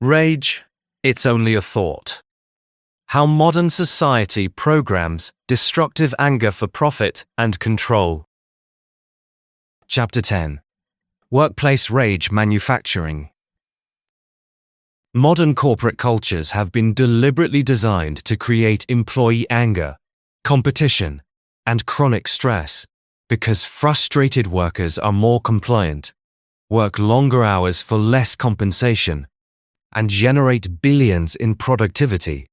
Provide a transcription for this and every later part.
Rage, it's only a thought. How modern society programs destructive anger for profit and control. Chapter 10. Workplace Rage Manufacturing. Modern corporate cultures have been deliberately designed to create employee anger, competition, and chronic stress because frustrated workers are more compliant, work longer hours for less compensation, and generate billions in productivity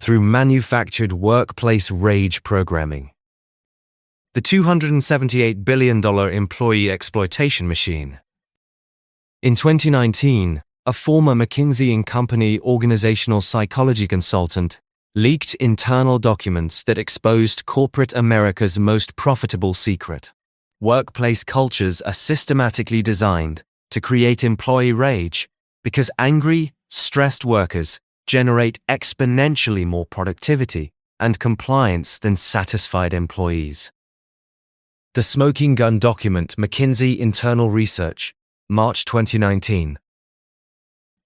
through manufactured workplace rage programming. The $278 billion employee exploitation machine. In 2019, a former McKinsey & Company organizational psychology consultant leaked internal documents that exposed corporate America's most profitable secret. Workplace cultures are systematically designed to create employee rage because angry, stressed workers generate exponentially more productivity and compliance than satisfied employees. The Smoking Gun Document, McKinsey Internal Research, March 2019.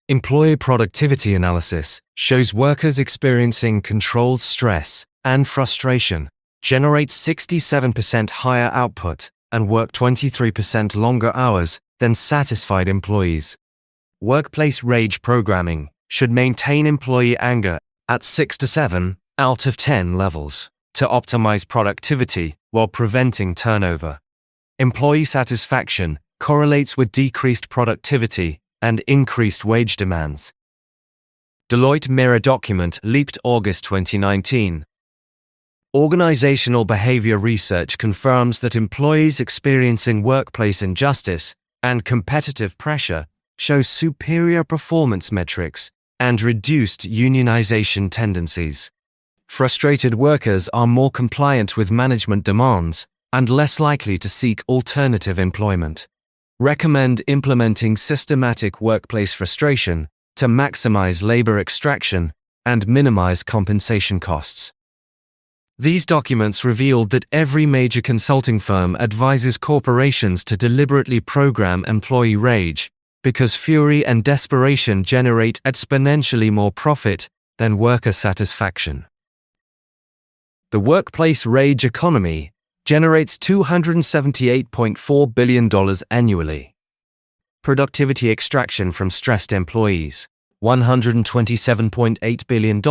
Employee productivity analysis shows workers experiencing controlled stress and frustration generate 67% higher output and work 23% longer hours than satisfied employees. Workplace rage programming should maintain employee anger at 6 to 7 out of 10 levels to optimize productivity while preventing turnover. Employee satisfaction correlates with decreased productivity and increased wage demands. Deloitte Mirror Document leaked August 2019. Organizational behavior research confirms that employees experiencing workplace injustice and competitive pressure show superior performance metrics and reduced unionization tendencies. Frustrated workers are more compliant with management demands and less likely to seek alternative employment. Recommend implementing systematic workplace frustration to maximize labor extraction and minimize compensation costs. These documents revealed that every major consulting firm advises corporations to deliberately program employee rage because fury and desperation generate exponentially more profit than worker satisfaction. The workplace rage economy generates $278.4 billion annually. Productivity extraction from stressed employees, $127.8 billion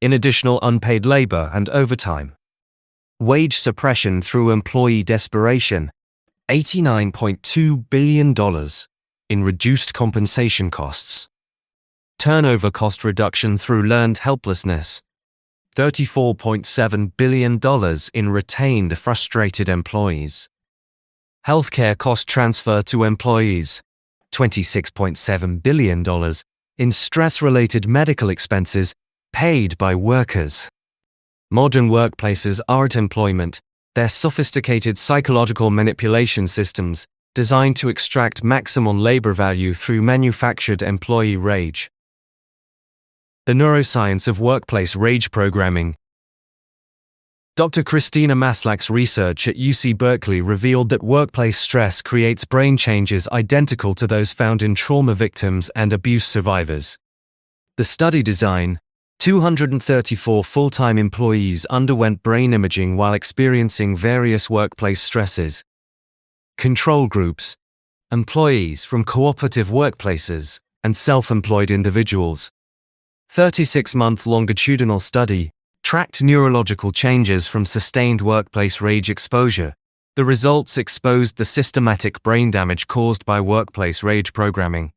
in additional unpaid labor and overtime. Wage suppression through employee desperation, $89.2 billion in reduced compensation costs. Turnover cost reduction through learned helplessness, $34.7 billion in retained frustrated employees. Healthcare cost transfer to employees, $26.7 billion in stress-related medical expenses paid by workers. Modern workplaces are at employment, their sophisticated psychological manipulation systems designed to extract maximum labor value through manufactured employee rage. The neuroscience of workplace rage programming. Dr. Christina Maslach's research at UC Berkeley revealed that workplace stress creates brain changes identical to those found in trauma victims and abuse survivors. The study design: 234 full-time employees underwent brain imaging while experiencing various workplace stresses. Control groups: employees from cooperative workplaces and self-employed individuals. 36-month longitudinal study tracked neurological changes from sustained workplace rage exposure. The results exposed the systematic brain damage caused by workplace rage programming.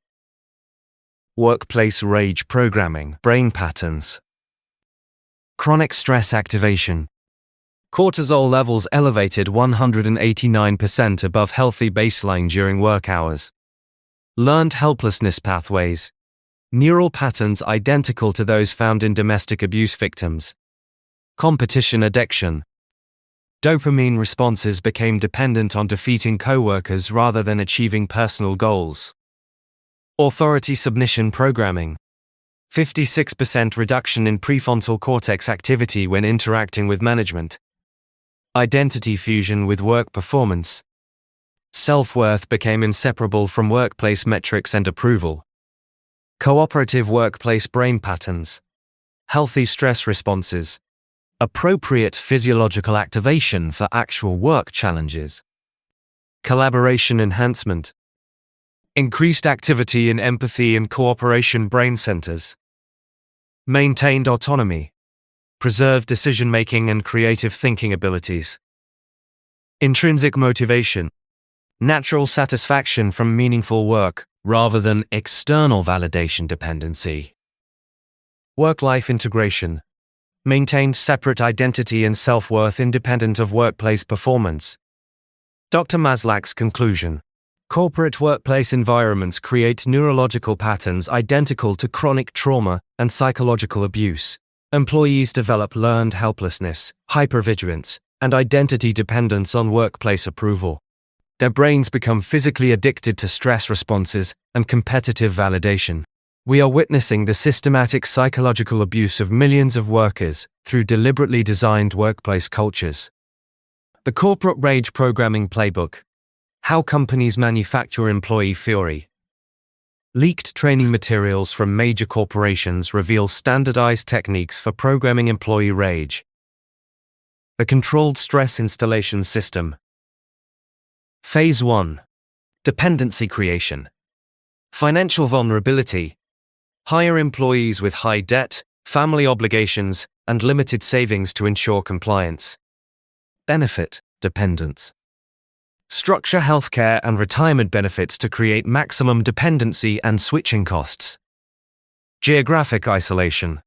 Workplace rage programming brain patterns. Chronic stress activation. Cortisol levels elevated 189% above healthy baseline during work hours. Learned helplessness pathways. Neural patterns identical to those found in domestic abuse victims. Competition addiction. Dopamine responses became dependent on defeating coworkers rather than achieving personal goals. Authority submission programming. 56% reduction in prefrontal cortex activity when interacting with management. Identity fusion with work performance. Self-worth became inseparable from workplace metrics and approval. Cooperative workplace brain patterns. Healthy stress responses. Appropriate physiological activation for actual work challenges. Collaboration enhancement. Increased activity in empathy and cooperation brain centers. Maintained autonomy. Preserved decision-making and creative thinking abilities. Intrinsic motivation. Natural satisfaction from meaningful work, rather than external validation dependency. Work-life integration. Maintained separate identity and self-worth independent of workplace performance. Dr. Maslach's conclusion. Corporate workplace environments create neurological patterns identical to chronic trauma and psychological abuse. Employees develop learned helplessness, hypervigilance, and identity dependence on workplace approval. Their brains become physically addicted to stress responses and competitive validation. We are witnessing the systematic psychological abuse of millions of workers through deliberately designed workplace cultures. The Corporate Rage Programming Playbook. How companies manufacture employee fury. Leaked training materials from major corporations reveal standardized techniques for programming employee rage. The Controlled Stress Installation System. Phase 1. Dependency creation. Financial vulnerability. Hire employees with high debt, family obligations, and limited savings to ensure compliance. Benefit dependence. Structure healthcare and retirement benefits to create maximum dependency and switching costs. Geographic isolation.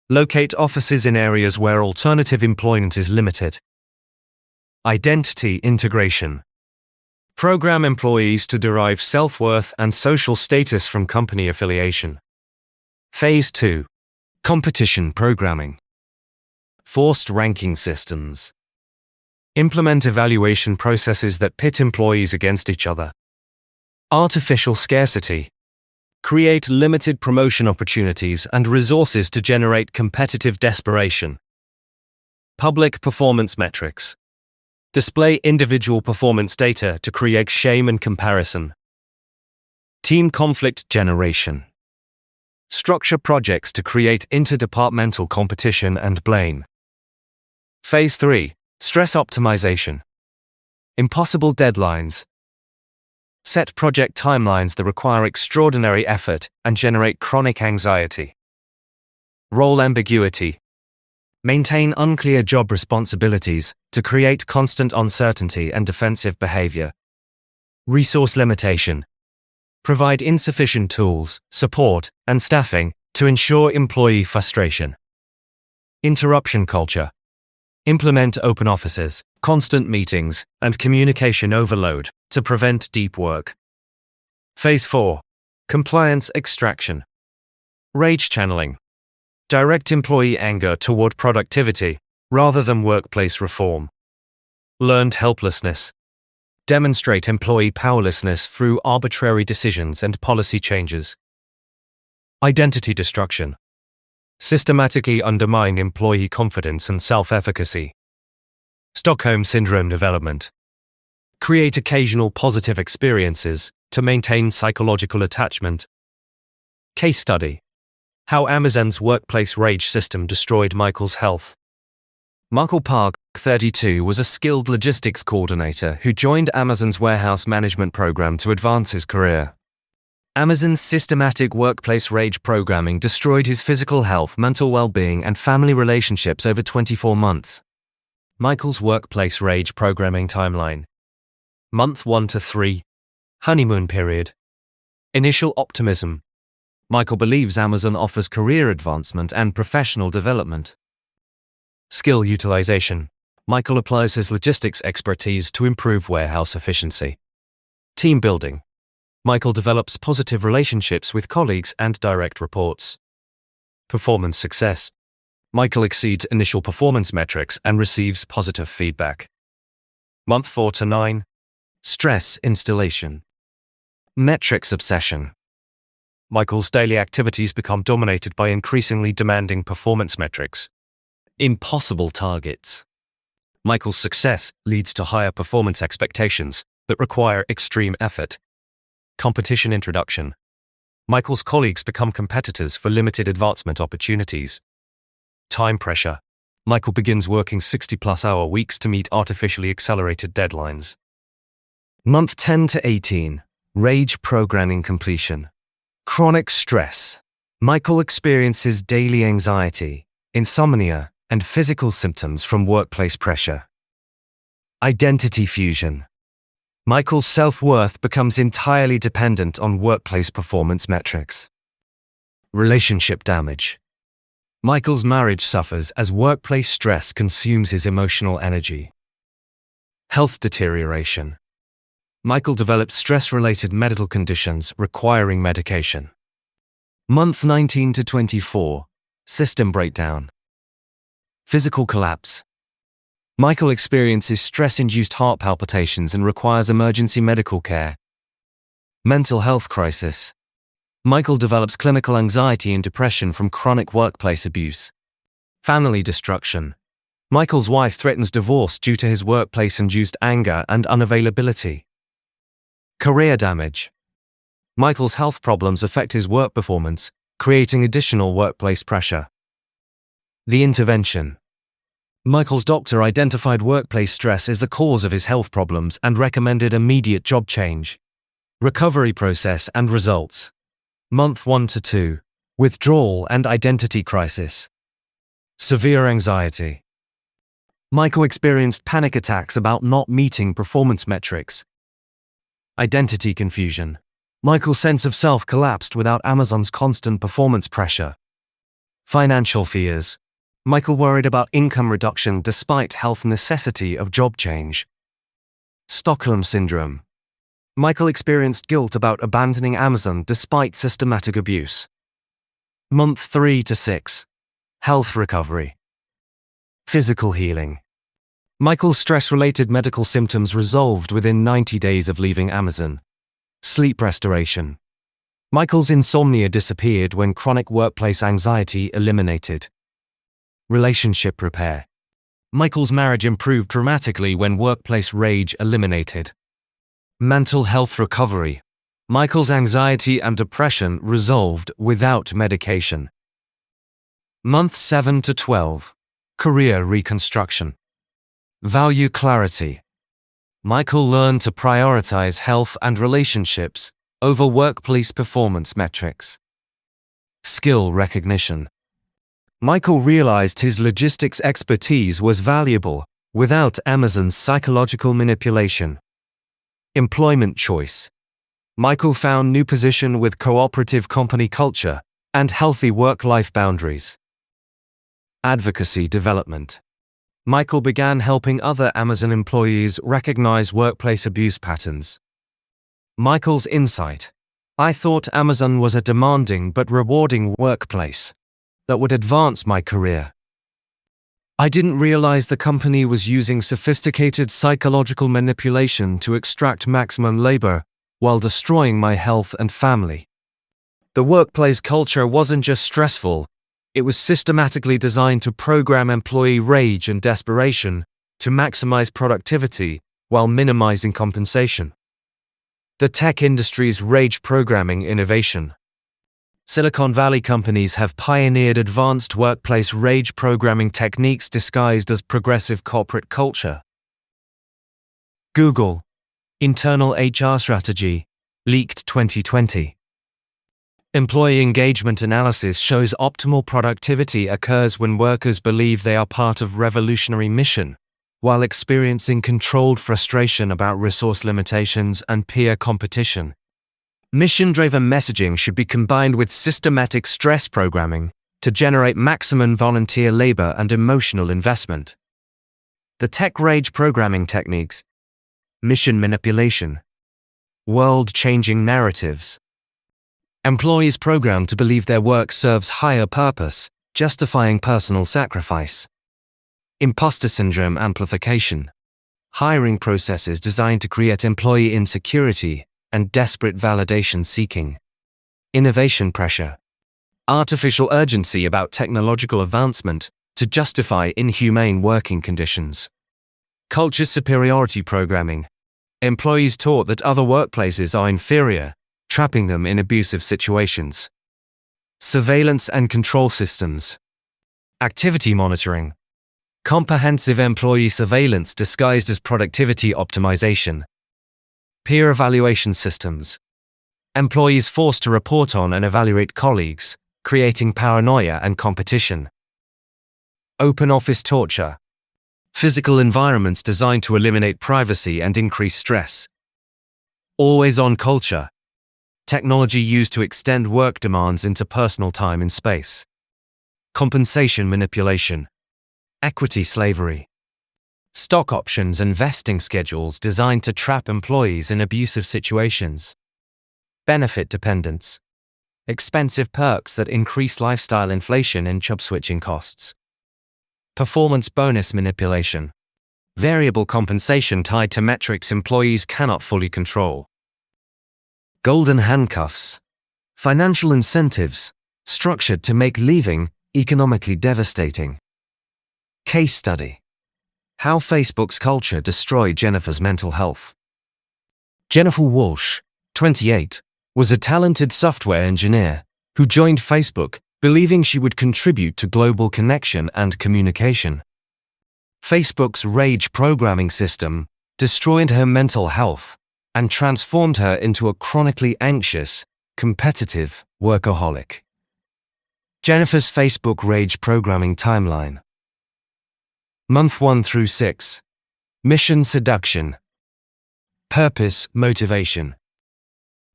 Locate offices in areas where alternative employment is limited. Identity integration. Program employees to derive self-worth and social status from company affiliation. Phase 2. Competition programming. Forced ranking systems. Implement evaluation processes that pit employees against each other. Artificial scarcity. Create limited promotion opportunities and resources to generate competitive desperation. Public performance metrics. Display individual performance data to create shame and comparison. Team conflict generation. Structure projects to create interdepartmental competition and blame. Phase 3. Stress optimization. Impossible deadlines. Set project timelines that require extraordinary effort and generate chronic anxiety. Role ambiguity. Maintain unclear job responsibilities to create constant uncertainty and defensive behavior. Resource limitation. Provide insufficient tools, support, and staffing to ensure employee frustration. Interruption culture. Implement open offices, constant meetings, and communication overload to prevent deep work. Phase 4. Compliance extraction. Rage channeling. Direct employee anger toward productivity, rather than workplace reform. Learned helplessness. Demonstrate employee powerlessness through arbitrary decisions and policy changes. Identity destruction. Systematically undermine employee confidence and self-efficacy. Stockholm Syndrome development. Create occasional positive experiences to maintain psychological attachment. Case study. How Amazon's workplace rage system destroyed Michael's health. Michael Park, 32, was a skilled logistics coordinator who joined Amazon's warehouse management program to advance his career. Amazon's systematic workplace rage programming destroyed his physical health, mental well-being, and family relationships over 24 months. Michael's workplace rage programming timeline. Month 1 to 3. Honeymoon period. Initial optimism. Michael believes Amazon offers career advancement and professional development. Skill utilization. Michael applies his logistics expertise to improve warehouse efficiency. Team building. Michael develops positive relationships with colleagues and direct reports. Performance success. Michael exceeds initial performance metrics and receives positive feedback. Month 4 to 9. Stress installation. Metrics obsession. Michael's daily activities become dominated by increasingly demanding performance metrics. Impossible targets. Michael's success leads to higher performance expectations that require extreme effort. Competition introduction. Michael's colleagues become competitors for limited advancement opportunities. Time pressure. Michael begins working 60-plus-hour weeks to meet artificially accelerated deadlines. Month 10 to 18. Rage programming completion. Chronic stress. Michael experiences daily anxiety, insomnia, and physical symptoms from workplace pressure. Identity fusion. Michael's self-worth becomes entirely dependent on workplace performance metrics. Relationship damage. Michael's marriage suffers as workplace stress consumes his emotional energy. Health deterioration. Michael develops stress-related medical conditions requiring medication. Month 19 to 24. System breakdown. Physical collapse. Michael experiences stress-induced heart palpitations and requires emergency medical care. Mental health crisis. Michael develops clinical anxiety and depression from chronic workplace abuse. Family destruction. Michael's wife threatens divorce due to his workplace-induced anger and unavailability. Career damage. Michael's health problems affect his work performance, creating additional workplace pressure. The intervention. Michael's doctor identified workplace stress as the cause of his health problems and recommended immediate job change. Recovery process and results. Month 1 to 2. Withdrawal and identity crisis. Severe anxiety. Michael experienced panic attacks about not meeting performance metrics. Identity confusion. Michael's sense of self collapsed without Amazon's constant performance pressure. Financial fears. Michael worried about income reduction despite health necessity of job change. Stockholm Syndrome. Michael experienced guilt about abandoning Amazon despite systematic abuse. Month 3 to 6. Health recovery. Physical healing. Michael's stress-related medical symptoms resolved within 90 days of leaving Amazon. Sleep restoration. Michael's insomnia disappeared when chronic workplace anxiety eliminated. Relationship repair. Michael's marriage improved dramatically when workplace rage eliminated. Mental health recovery. Michael's anxiety and depression resolved without medication. Month 7 to 12. Career reconstruction. Value clarity. Michael learned to prioritize health and relationships over workplace performance metrics. Skill recognition. Michael realized his logistics expertise was valuable without Amazon's psychological manipulation. Employment choice. Michael found new position with cooperative company culture and healthy work-life boundaries. Advocacy development. Michael began helping other Amazon employees recognize workplace abuse patterns. Michael's insight. I thought Amazon was a demanding but rewarding workplace that would advance my career. I didn't realize the company was using sophisticated psychological manipulation to extract maximum labor while destroying my health and family. The workplace culture wasn't just stressful, it was systematically designed to program employee rage and desperation to maximize productivity while minimizing compensation. The tech industry's rage programming innovation. Silicon Valley companies have pioneered advanced workplace rage programming techniques disguised as progressive corporate culture. Google. Internal HR strategy. Leaked 2020. Employee engagement analysis shows optimal productivity occurs when workers believe they are part of revolutionary mission, while experiencing controlled frustration about resource limitations and peer competition. Mission-driven messaging should be combined with systematic stress programming to generate maximum volunteer labor and emotional investment. The tech rage programming techniques. Mission manipulation. World-changing narratives. Employees programmed to believe their work serves higher purpose, justifying personal sacrifice. Imposter syndrome amplification. Hiring processes designed to create employee insecurity and desperate validation seeking. Innovation pressure. Artificial urgency about technological advancement to justify inhumane working conditions. Culture superiority programming. Employees taught that other workplaces are inferior, trapping them in abusive situations. Surveillance and control systems. Activity monitoring. Comprehensive employee surveillance disguised as productivity optimization. Peer evaluation systems. Employees forced to report on and evaluate colleagues, creating paranoia and competition. Open office torture. Physical environments designed to eliminate privacy and increase stress. Always-on culture. Technology used to extend work demands into personal time and space. Compensation manipulation. Equity slavery. Stock options and vesting schedules designed to trap employees in abusive situations. Benefit dependence. Expensive perks that increase lifestyle inflation and job switching costs. Performance bonus manipulation. Variable compensation tied to metrics employees cannot fully control. Golden handcuffs. Financial incentives, structured to make leaving economically devastating. Case study. How Facebook's culture destroyed Jennifer's mental health. Jennifer Walsh, 28, was a talented software engineer who joined Facebook believing she would contribute to global connection and communication. Facebook's rage programming system destroyed her mental health and transformed her into a chronically anxious, competitive workaholic. Jennifer's Facebook rage programming timeline. Month 1 through 6. Mission seduction. Purpose motivation.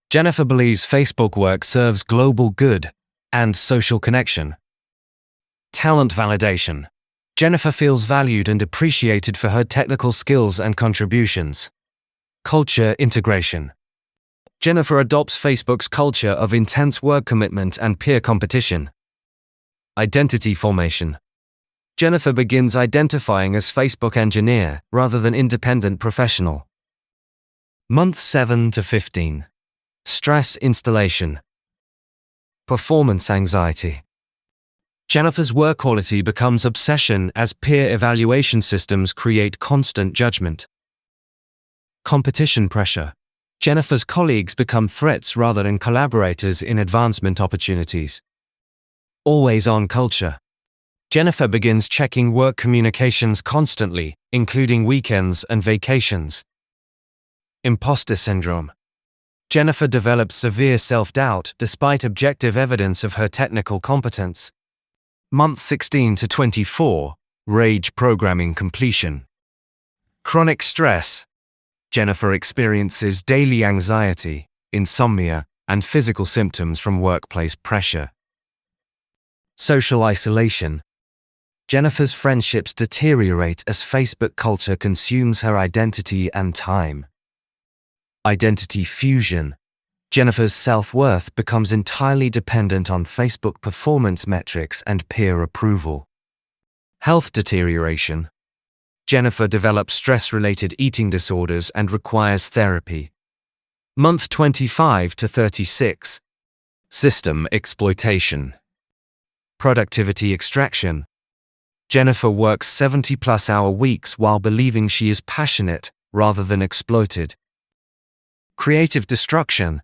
Jennifer believes Facebook work serves global good and social connection. Talent validation. Jennifer feels valued and appreciated for her technical skills and contributions. Culture integration. Jennifer adopts Facebook's culture of intense work commitment and peer competition. Identity formation. Jennifer begins identifying as Facebook engineer rather than independent professional. Month 7 to 15. Stress installation. Performance anxiety. Jennifer's work quality becomes obsession as peer evaluation systems create constant judgment. Competition pressure. Jennifer's colleagues become threats rather than collaborators in advancement opportunities. Always-on culture. Jennifer begins checking work communications constantly, including weekends and vacations. Imposter syndrome. Jennifer develops severe self-doubt despite objective evidence of her technical competence. Month 16 to 24. Rage programming completion. Chronic stress. Jennifer experiences daily anxiety, insomnia, and physical symptoms from workplace pressure. Social isolation. Jennifer's friendships deteriorate as Facebook culture consumes her identity and time. Identity fusion. Jennifer's self-worth becomes entirely dependent on Facebook performance metrics and peer approval. Health deterioration. Jennifer develops stress-related eating disorders and requires therapy. Month 25 to 36. System exploitation. Productivity extraction. Jennifer works 70+ hour weeks while believing she is passionate rather than exploited. Creative destruction.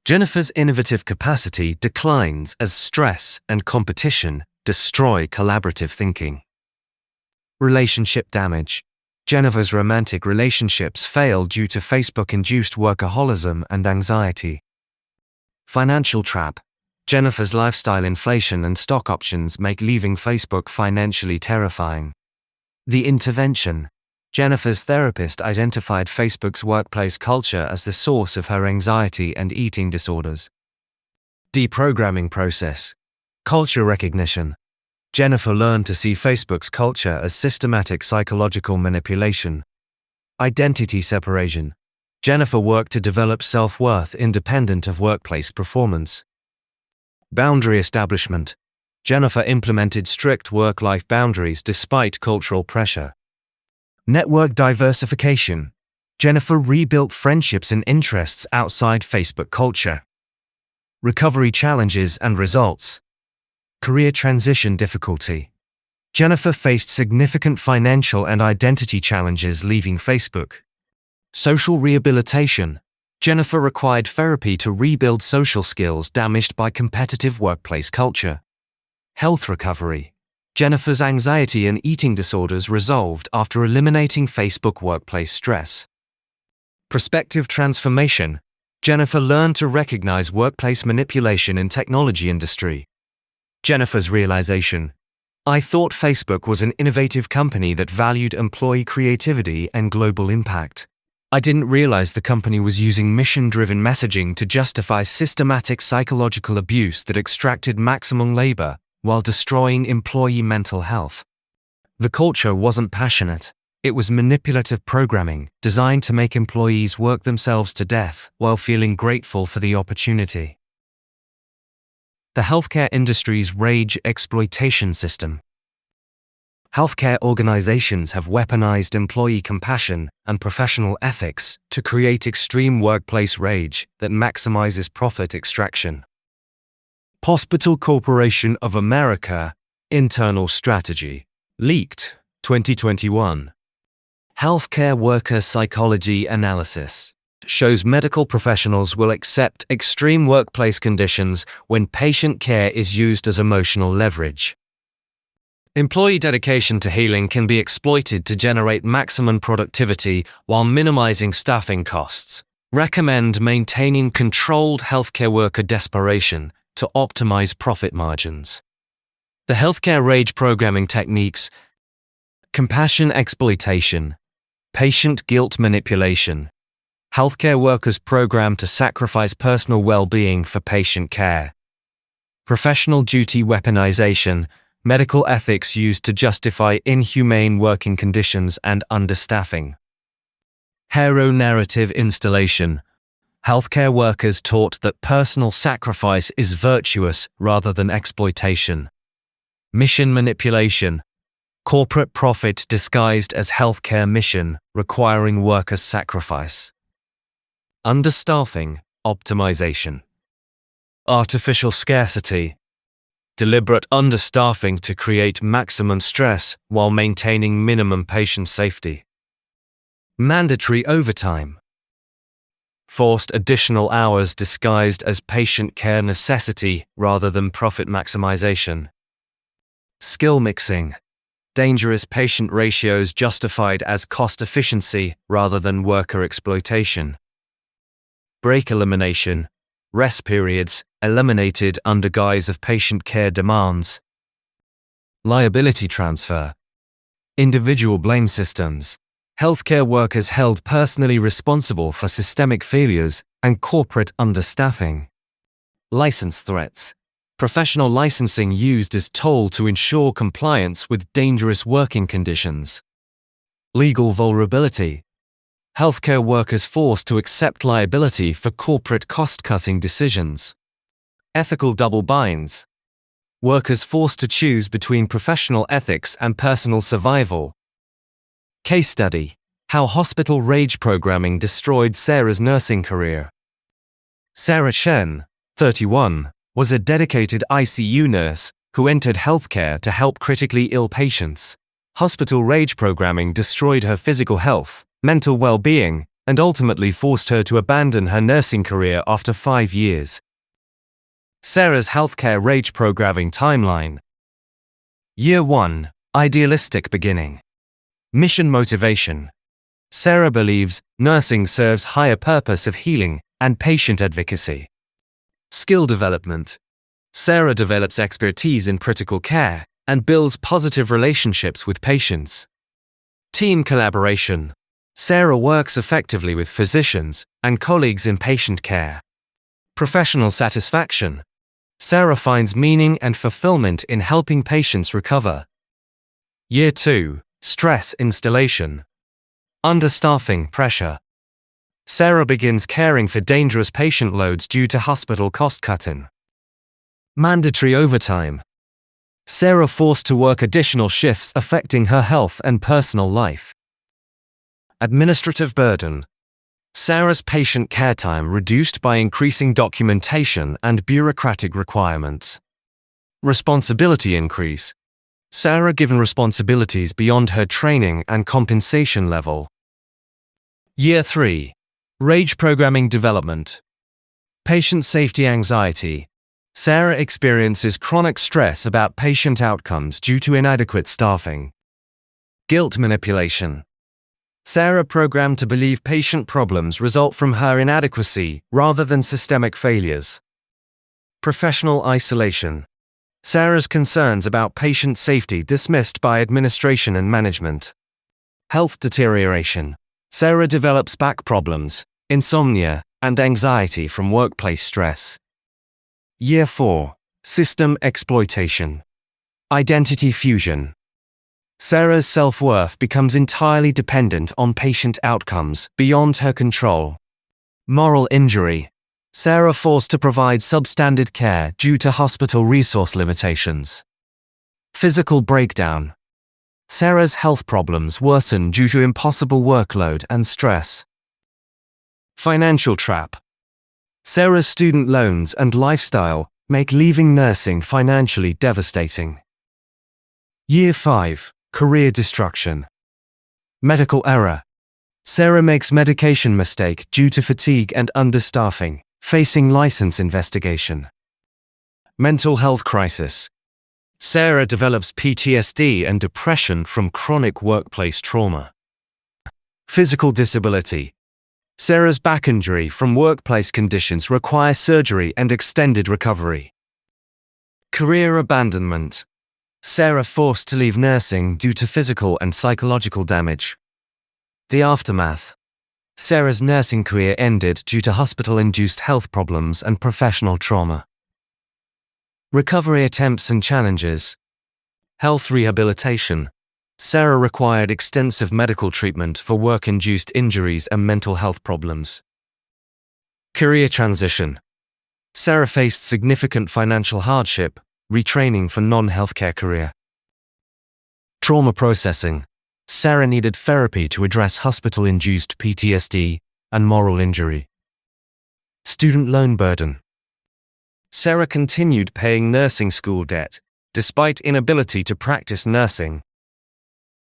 Jennifer's innovative capacity declines as stress and competition destroy collaborative thinking. Relationship damage. Jennifer's romantic relationships fail due to Facebook-induced workaholism and anxiety. Financial trap. Jennifer's lifestyle inflation and stock options make leaving Facebook financially terrifying. The intervention. Jennifer's therapist identified Facebook's workplace culture as the source of her anxiety and eating disorders. Deprogramming process. Culture recognition. Jennifer learned to see Facebook's culture as systematic psychological manipulation. Identity separation. Jennifer worked to develop self-worth independent of workplace performance. Boundary establishment. Jennifer implemented strict work-life boundaries despite cultural pressure. Network diversification. Jennifer rebuilt friendships and interests outside Facebook culture. Recovery challenges and results. Career transition difficulty. Jennifer faced significant financial and identity challenges leaving Facebook. Social rehabilitation. Jennifer required therapy to rebuild social skills damaged by competitive workplace culture. Health recovery. Jennifer's anxiety and eating disorders resolved after eliminating Facebook workplace stress. Perspective transformation. Jennifer learned to recognize workplace manipulation in technology industry. Jennifer's realization. I thought Facebook was an innovative company that valued employee creativity and global impact. I didn't realize the company was using mission-driven messaging to justify systematic psychological abuse that extracted maximum labor while destroying employee mental health. The culture wasn't passionate. It was manipulative programming designed to make employees work themselves to death while feeling grateful for the opportunity. The healthcare industry's rage exploitation system. Healthcare organizations have weaponized employee compassion and professional ethics to create extreme workplace rage that maximizes profit extraction. Hospital Corporation of America Internal Strategy. Leaked, 2021. Healthcare worker psychology analysis shows medical professionals will accept extreme workplace conditions when patient care is used as emotional leverage. Employee dedication to healing can be exploited to generate maximum productivity while minimizing staffing costs. Recommend maintaining controlled healthcare worker desperation to optimize profit margins. The healthcare rage programming techniques. Compassion exploitation. Patient guilt manipulation. Healthcare workers programmed to sacrifice personal well-being for patient care. Professional duty weaponization. Medical ethics used to justify inhumane working conditions and understaffing. Hero narrative installation. Healthcare workers taught that personal sacrifice is virtuous rather than exploitation. Mission manipulation. Corporate profit disguised as healthcare mission, requiring worker sacrifice. Understaffing, optimization. Artificial scarcity. Deliberate understaffing to create maximum stress while maintaining minimum patient safety. Mandatory overtime. Forced additional hours disguised as patient care necessity rather than profit maximization. Skill mixing. Dangerous patient ratios justified as cost efficiency rather than worker exploitation. Break elimination. Rest periods eliminated under guise of patient care demands. Liability transfer. Individual blame systems. Healthcare workers held personally responsible for systemic failures and corporate understaffing. License threats. Professional licensing used as toll to ensure compliance with dangerous working conditions. Legal vulnerability. Healthcare workers forced to accept liability for corporate cost-cutting decisions. Ethical double binds. Workers forced to choose between professional ethics and personal survival. Case study. How hospital rage programming destroyed Sarah's nursing career. Sarah Shen, 31, was a dedicated ICU nurse who entered healthcare to help critically ill patients. Hospital rage programming destroyed her physical health, mental well-being, and ultimately forced her to abandon her nursing career after 5 years. Sarah's healthcare rage programming timeline. Year 1. Idealistic beginning. Mission motivation. Sarah believes nursing serves higher purpose of healing and patient advocacy. Skill development. Sarah develops expertise in critical care and builds positive relationships with patients. Team collaboration. Sarah works effectively with physicians and colleagues in patient care. Professional satisfaction. Sarah finds meaning and fulfillment in helping patients recover. Year 2. Stress installation. Understaffing pressure. Sarah begins caring for dangerous patient loads due to hospital cost-cutting. Mandatory overtime. Sarah forced to work additional shifts affecting her health and personal life. Administrative burden. Sarah's patient care time reduced by increasing documentation and bureaucratic requirements. Responsibility increase. Sarah given responsibilities beyond her training and compensation level. Year 3. Rage programming development. Patient safety anxiety. Sarah experiences chronic stress about patient outcomes due to inadequate staffing. Guilt manipulation. Sarah programmed to believe patient problems result from her inadequacy rather than systemic failures. Professional isolation. Sarah's concerns about patient safety dismissed by administration and management. Health deterioration. Sarah develops back problems, insomnia, and anxiety from workplace stress. Year 4. System exploitation. Identity fusion. Sarah's self-worth becomes entirely dependent on patient outcomes beyond her control. Moral injury. Sarah forced to provide substandard care due to hospital resource limitations. Physical breakdown. Sarah's health problems worsen due to impossible workload and stress. Financial trap. Sarah's student loans and lifestyle make leaving nursing financially devastating. Year 5. Career destruction. Medical error. Sarah makes medication mistake due to fatigue and understaffing, facing license investigation. Mental health crisis. Sarah develops PTSD and depression from chronic workplace trauma. Physical disability. Sarah's back injury from workplace conditions require surgery and extended recovery. Career abandonment. Sarah forced to leave nursing due to physical and psychological damage. The aftermath. Sarah's nursing career ended due to hospital-induced health problems and professional trauma. Recovery attempts and challenges. Health rehabilitation. Sarah required extensive medical treatment for work-induced injuries and mental health problems. Career transition. Sarah faced significant financial hardship, retraining for non-healthcare career. Trauma processing. Sarah needed therapy to address hospital-induced PTSD and moral injury. Student loan burden. Sarah continued paying nursing school debt, despite inability to practice nursing.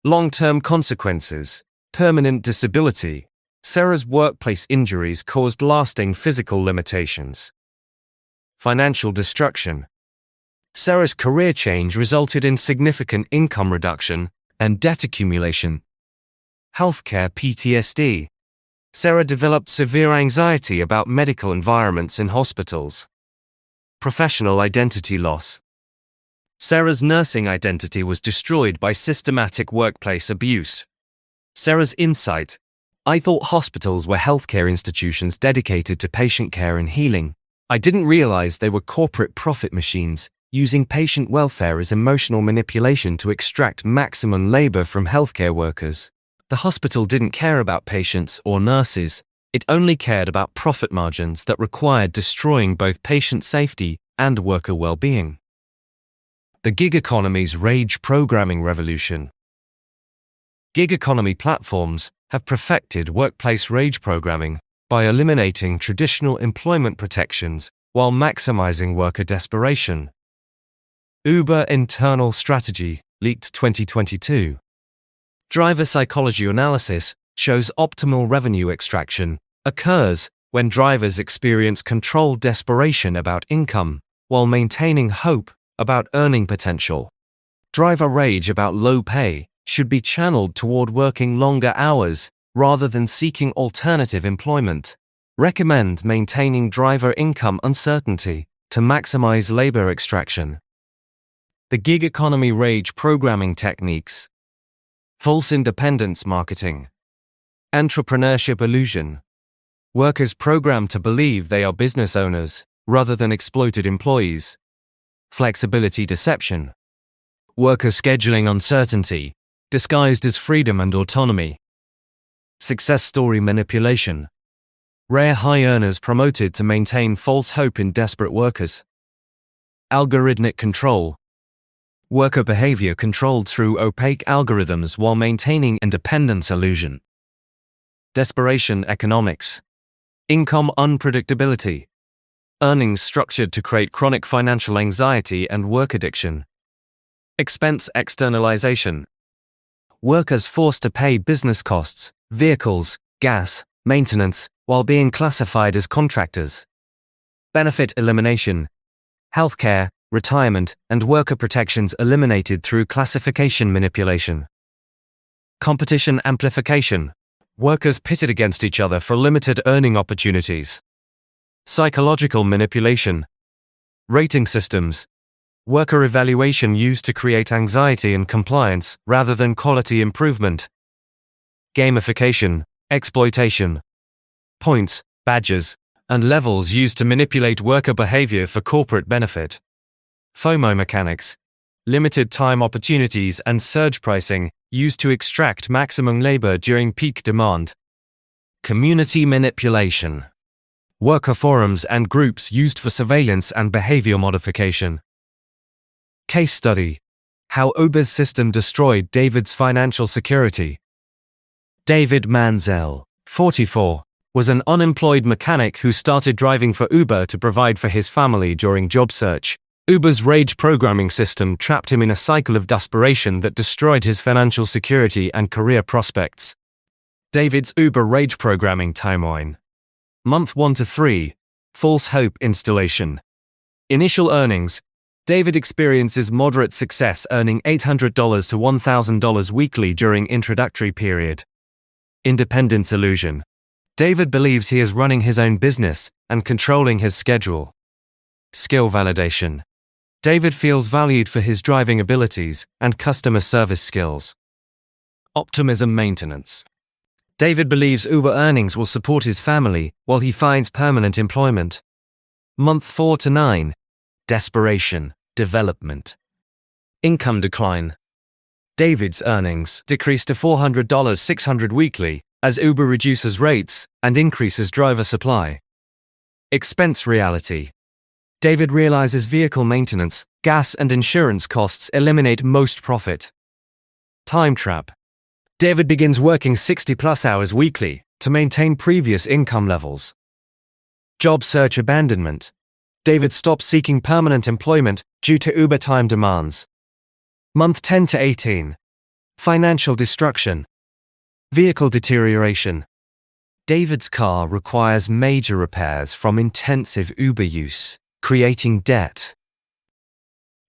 Long-term consequences. Permanent disability. Sarah's workplace injuries caused lasting physical limitations. Financial destruction. Sarah's career change resulted in significant income reduction and debt accumulation. Healthcare PTSD. Sarah developed severe anxiety about medical environments in hospitals. Professional identity loss. Sarah's nursing identity was destroyed by systematic workplace abuse. Sarah's insight. I thought hospitals were healthcare institutions dedicated to patient care and healing. I didn't realize they were corporate profit machines, using patient welfare as emotional manipulation to extract maximum labor from healthcare workers. The hospital didn't care about patients or nurses. It only cared about profit margins that required destroying both patient safety and worker well-being. The gig economy's rage programming revolution. Gig economy platforms have perfected workplace rage programming by eliminating traditional employment protections while maximizing worker desperation. Uber internal strategy, leaked 2022. Driver psychology analysis shows optimal revenue extraction occurs when drivers experience controlled desperation about income while maintaining hope about earning potential. Driver rage about low pay should be channeled toward working longer hours rather than seeking alternative employment. Recommend maintaining driver income uncertainty to maximize labor extraction. The gig economy rage programming techniques. False independence marketing. Entrepreneurship illusion. Workers programmed to believe they are business owners rather than exploited employees. Flexibility deception. Worker scheduling uncertainty, disguised as freedom and autonomy. Success story manipulation. Rare high earners promoted to maintain false hope in desperate workers. Algorithmic control. Worker behavior controlled through opaque algorithms while maintaining independence illusion. Desperation economics. Income unpredictability. Earnings structured to create chronic financial anxiety and work addiction. Expense externalization. Workers forced to pay business costs, vehicles, gas, maintenance, while being classified as contractors. Benefit elimination. Healthcare, retirement, and worker protections eliminated through classification manipulation. Competition amplification. Workers pitted against each other for limited earning opportunities. Psychological manipulation. Rating systems. Worker evaluation used to create anxiety and compliance rather than quality improvement. Gamification, exploitation. Points, badges, and levels used to manipulate worker behavior for corporate benefit. FOMO mechanics. Limited time opportunities and surge pricing used to extract maximum labor during peak demand. Community manipulation. Worker forums and groups used for surveillance and behavior modification. Case study. How Uber's system destroyed David's financial security. David Manzel, 44, was an unemployed mechanic who started driving for Uber to provide for his family during job search. Uber's rage programming system trapped him in a cycle of desperation that destroyed his financial security and career prospects. David's Uber rage programming timeline. Month 1 to 3. False hope installation. Initial earnings. David experiences moderate success, earning $800 to $1,000 weekly during introductory period. Independence illusion. David believes he is running his own business and controlling his schedule. Skill validation. David feels valued for his driving abilities and customer service skills. Optimism maintenance. David believes Uber earnings will support his family while he finds permanent employment. Month 4 to 9. Desperation, development. Income decline. David's earnings decrease to $400 $600 weekly as Uber reduces rates and increases driver supply. Expense reality. David realizes vehicle maintenance, gas and insurance costs eliminate most profit. Time trap. David begins working 60+ hours weekly to maintain previous income levels. Job search abandonment. David stops seeking permanent employment due to Uber time demands. Month 10 to 18. Financial destruction. Vehicle deterioration. David's car requires major repairs from intensive Uber use, creating debt.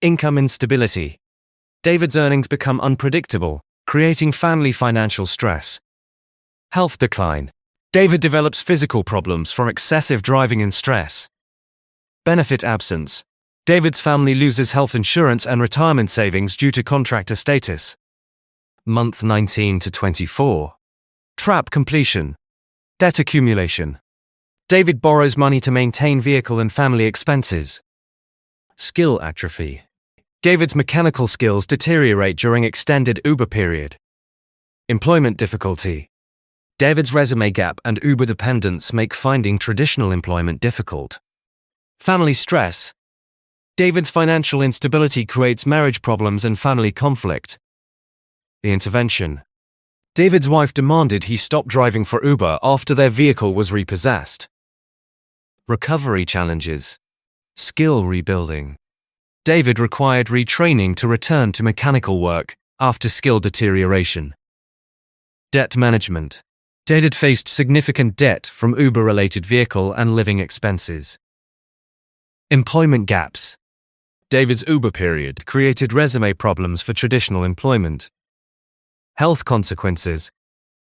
Income instability. David's earnings become unpredictable, creating family financial stress. Health decline. David develops physical problems from excessive driving and stress. Benefit absence. David's family loses health insurance and retirement savings due to contractor status. Month 19 to 24. Trap completion. Debt accumulation. David borrows money to maintain vehicle and family expenses. Skill atrophy. David's mechanical skills deteriorate during extended Uber period. Employment difficulty. David's resume gap and Uber dependence make finding traditional employment difficult. Family stress. David's financial instability creates marriage problems and family conflict. The intervention. David's wife demanded he stop driving for Uber after their vehicle was repossessed. Recovery challenges. Skill rebuilding. David required retraining to return to mechanical work after skill deterioration. Debt management. David faced significant debt from Uber-related vehicle and living expenses. Employment gaps. David's Uber period created resume problems for traditional employment. Health consequences.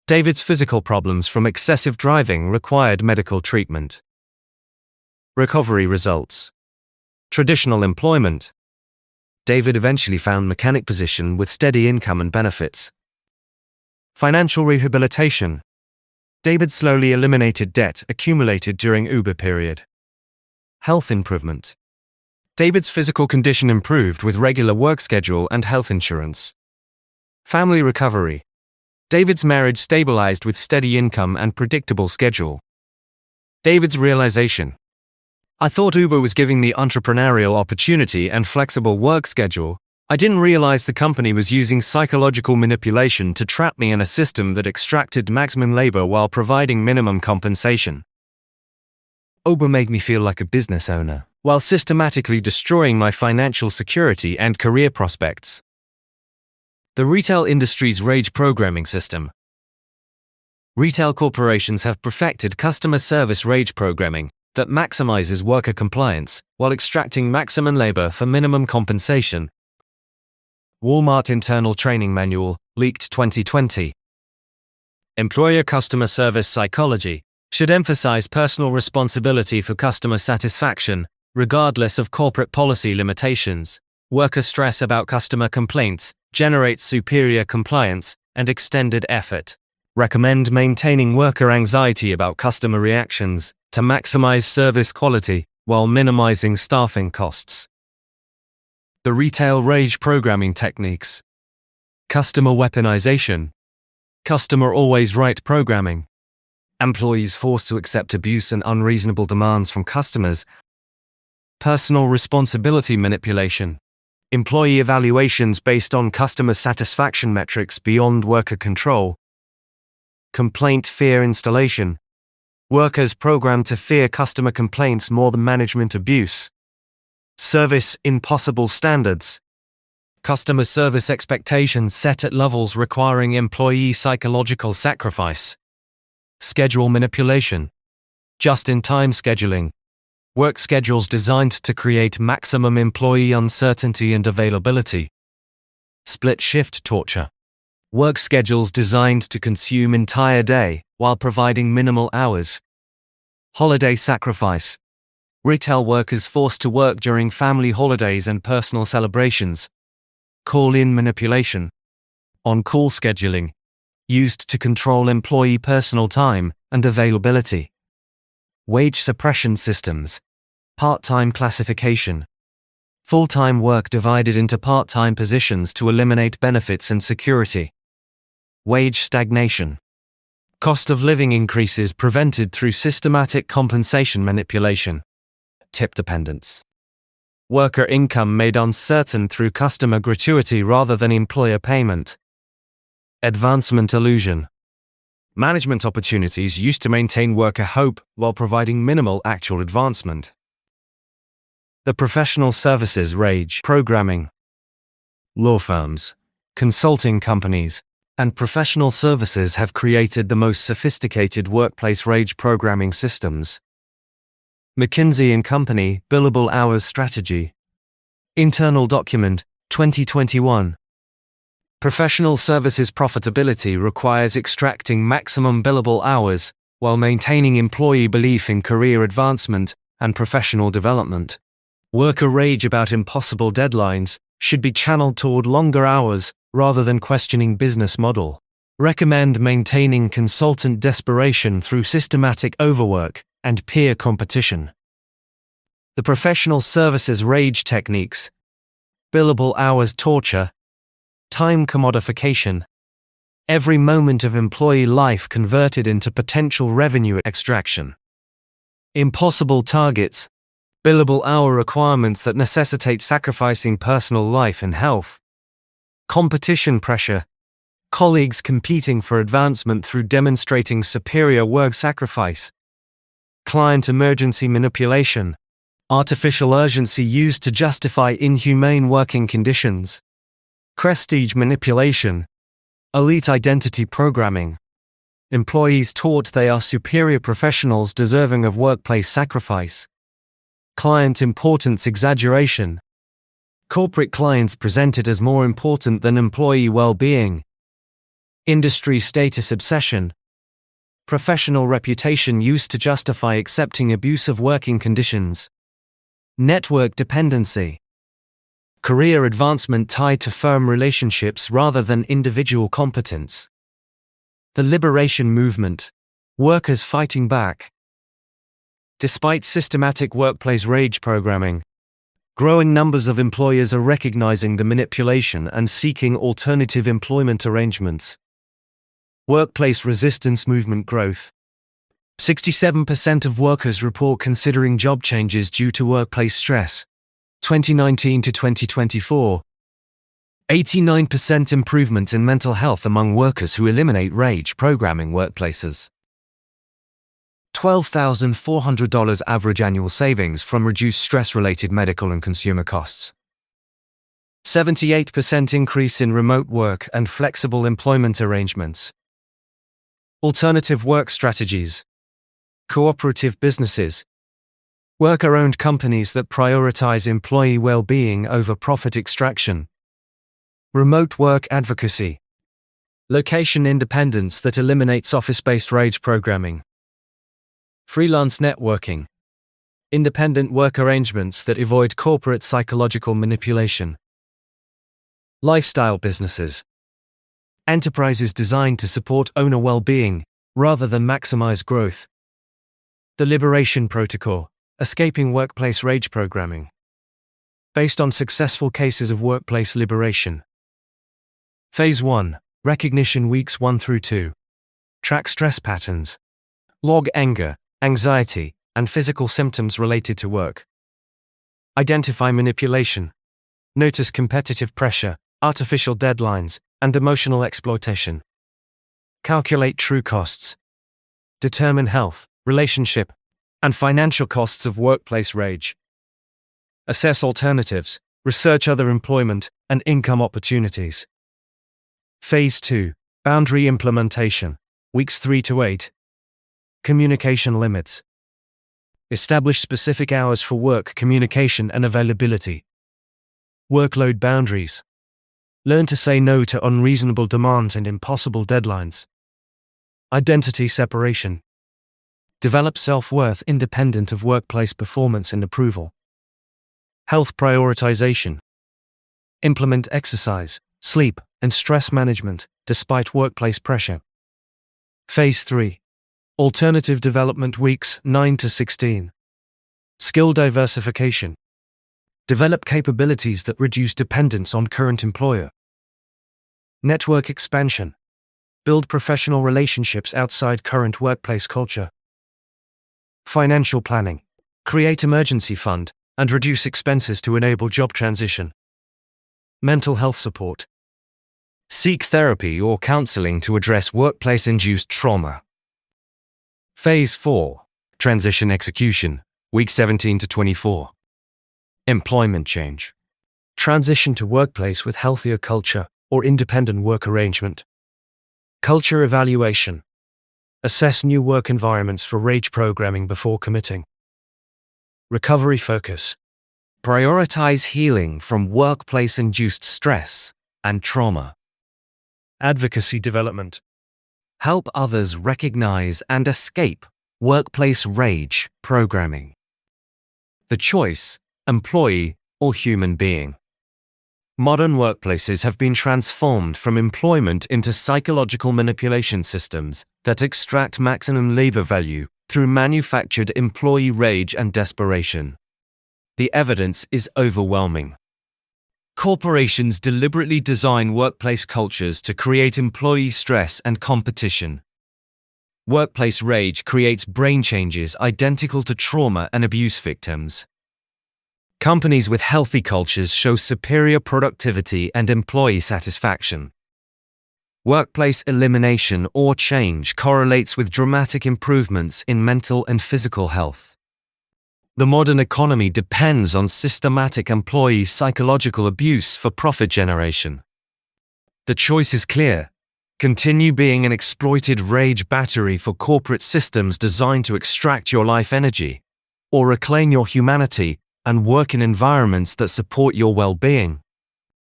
David's physical problems from excessive driving required medical treatment. Recovery results. Traditional employment. David eventually found mechanic position with steady income and benefits. Financial rehabilitation. David slowly eliminated debt accumulated during Uber period. Health improvement. David's physical condition improved with regular work schedule and health insurance. Family recovery. David's marriage stabilized with steady income and predictable schedule. David's realization. I thought Uber was giving me entrepreneurial opportunity and flexible work schedule. I didn't realize the company was using psychological manipulation to trap me in a system that extracted maximum labor while providing minimum compensation. Uber made me feel like a business owner, while systematically destroying my financial security and career prospects. The retail industry's rage programming system. Retail corporations have perfected customer service rage programming that maximizes worker compliance while extracting maximum labor for minimum compensation. Walmart Internal Training Manual, leaked 2020. Employer customer service psychology should emphasize personal responsibility for customer satisfaction, regardless of corporate policy limitations. Worker stress about customer complaints generates superior compliance and extended effort. Recommend maintaining worker anxiety about customer reactions to maximize service quality while minimizing staffing costs. The retail rage programming techniques. Customer weaponization. Customer always right programming. Employees forced to accept abuse and unreasonable demands from customers. Personal responsibility manipulation. Employee evaluations based on customer satisfaction metrics beyond worker control. Complaint fear installation. Workers programmed to fear customer complaints more than management abuse. Service impossible standards. Customer service expectations set at levels requiring employee psychological sacrifice. Schedule manipulation. Just-in-time scheduling. Work schedules designed to create maximum employee uncertainty and availability. Split shift torture. Work schedules designed to consume entire day while providing minimal hours. Holiday sacrifice. Retail workers forced to work during family holidays and personal celebrations. Call-in manipulation. On-call scheduling. Used to control employee personal time and availability. Wage suppression systems. Part-time classification. Full-time work divided into part-time positions to eliminate benefits and security. Wage stagnation. Cost of living increases prevented through systematic compensation manipulation. Tip dependence. Worker income made uncertain through customer gratuity rather than employer payment. Advancement illusion. Management opportunities used to maintain worker hope while providing minimal actual advancement. The professional services rage programming. Law firms, consulting companies, and professional services have created the most sophisticated workplace rage programming systems. McKinsey & Company Billable Hours Strategy. Internal document, 2021. Professional services profitability requires extracting maximum billable hours while maintaining employee belief in career advancement and professional development. Worker rage about impossible deadlines should be channeled toward longer hours rather than questioning business model. Recommend maintaining consultant desperation through systematic overwork and peer competition. The professional services rage techniques. Billable hours torture. Time commodification. Every moment of employee life converted into potential revenue extraction. Impossible targets. Billable hour requirements that necessitate sacrificing personal life and health. Competition pressure. Colleagues competing for advancement through demonstrating superior work sacrifice. Client emergency manipulation. Artificial urgency used to justify inhumane working conditions. Prestige manipulation. Elite identity programming. Employees taught they are superior professionals deserving of workplace sacrifice. Client importance exaggeration. Corporate clients presented as more important than employee well-being. Industry status obsession. Professional reputation used to justify accepting abusive working conditions. Network dependency. Career advancement tied to firm relationships rather than individual competence. The liberation movement. Workers fighting back. Despite systematic workplace rage programming, growing numbers of employers are recognizing the manipulation and seeking alternative employment arrangements. Workplace resistance movement growth. 67% of workers report considering job changes due to workplace stress. 2019 to 2024. 89% improvement in mental health among workers who eliminate rage programming workplaces. $12,400 average annual savings from reduced stress-related medical and consumer costs. 78% increase in remote work and flexible employment arrangements. Alternative work strategies. Cooperative businesses. Worker-owned companies that prioritize employee well-being over profit extraction. Remote work advocacy. Location independence that eliminates office-based wage programming. Freelance networking. Independent work arrangements that avoid corporate psychological manipulation. Lifestyle businesses. Enterprises designed to support owner well-being, rather than maximize growth. The Liberation Protocol. Escaping workplace rage programming. Based on successful cases of workplace liberation. Phase 1. Recognition weeks 1 through 2. Track stress patterns. Log anger, anxiety, and physical symptoms related to work. Identify manipulation. Notice competitive pressure, artificial deadlines, and emotional exploitation. Calculate true costs. Determine health, relationship, and financial costs of workplace rage. Assess alternatives, research other employment and income opportunities. Phase 2. Boundary implementation. Weeks 3 to 8. Communication limits. Establish specific hours for work, communication, and availability. Workload boundaries. Learn to say no to unreasonable demands and impossible deadlines. Identity separation. Develop self-worth independent of workplace performance and approval. Health prioritization. Implement exercise, sleep, and stress management, despite workplace pressure. Phase 3. Alternative development weeks 9 to 16. Skill diversification. Develop capabilities that reduce dependence on current employer. Network expansion. Build professional relationships outside current workplace culture. Financial planning. Create emergency fund and reduce expenses to enable job transition. Mental health support. Seek therapy or counseling to address workplace-induced trauma. Phase 4. Transition execution. Week 17 to 24. Employment change. Transition to workplace with healthier culture or independent work arrangement. Culture evaluation. Assess new work environments for rage programming before committing. Recovery focus. Prioritize healing from workplace-induced stress and trauma. Advocacy development. Help others recognize and escape workplace rage programming. The choice, employee or human being. Modern workplaces have been transformed from employment into psychological manipulation systems that extract maximum labor value through manufactured employee rage and desperation. The evidence is overwhelming. Corporations deliberately design workplace cultures to create employee stress and competition. Workplace rage creates brain changes identical to trauma and abuse victims. Companies with healthy cultures show superior productivity and employee satisfaction. Workplace elimination or change correlates with dramatic improvements in mental and physical health. The modern economy depends on systematic employee psychological abuse for profit generation. The choice is clear. Continue being an exploited rage battery for corporate systems designed to extract your life energy, or reclaim your humanity and work in environments that support your well-being.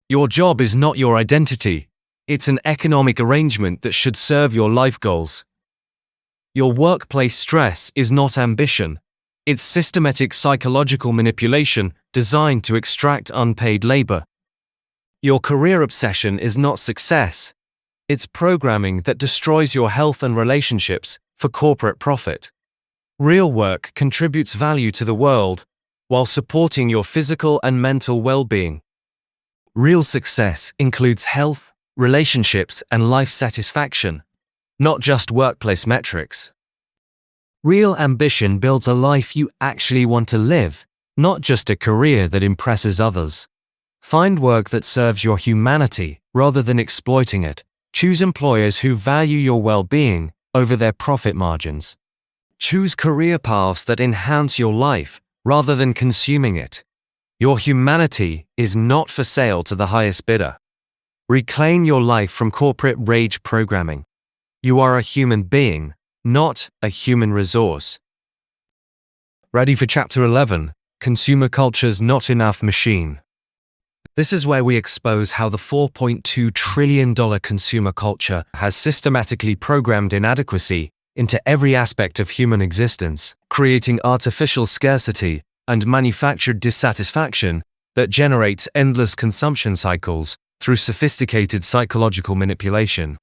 Your job is not your identity. It's an economic arrangement that should serve your life goals. Your workplace stress is not ambition. It's systematic psychological manipulation designed to extract unpaid labor. Your career obsession is not success. It's programming that destroys your health and relationships for corporate profit. Real work contributes value to the world while supporting your physical and mental well-being. Real success includes health, relationships, and life satisfaction, not just workplace metrics. Real ambition builds a life you actually want to live, not just a career that impresses others. Find work that serves your humanity rather than exploiting it. Choose employers who value your well-being over their profit margins. Choose career paths that enhance your life rather than consuming it. Your humanity is not for sale to the highest bidder. Reclaim your life from corporate rage programming. You are a human being, not a human resource. Ready for Chapter 11, Consumer Culture's Not Enough Machine. This is where we expose how the $4.2 trillion consumer culture has systematically programmed inadequacy into every aspect of human existence, creating artificial scarcity and manufactured dissatisfaction that generates endless consumption cycles through sophisticated psychological manipulation.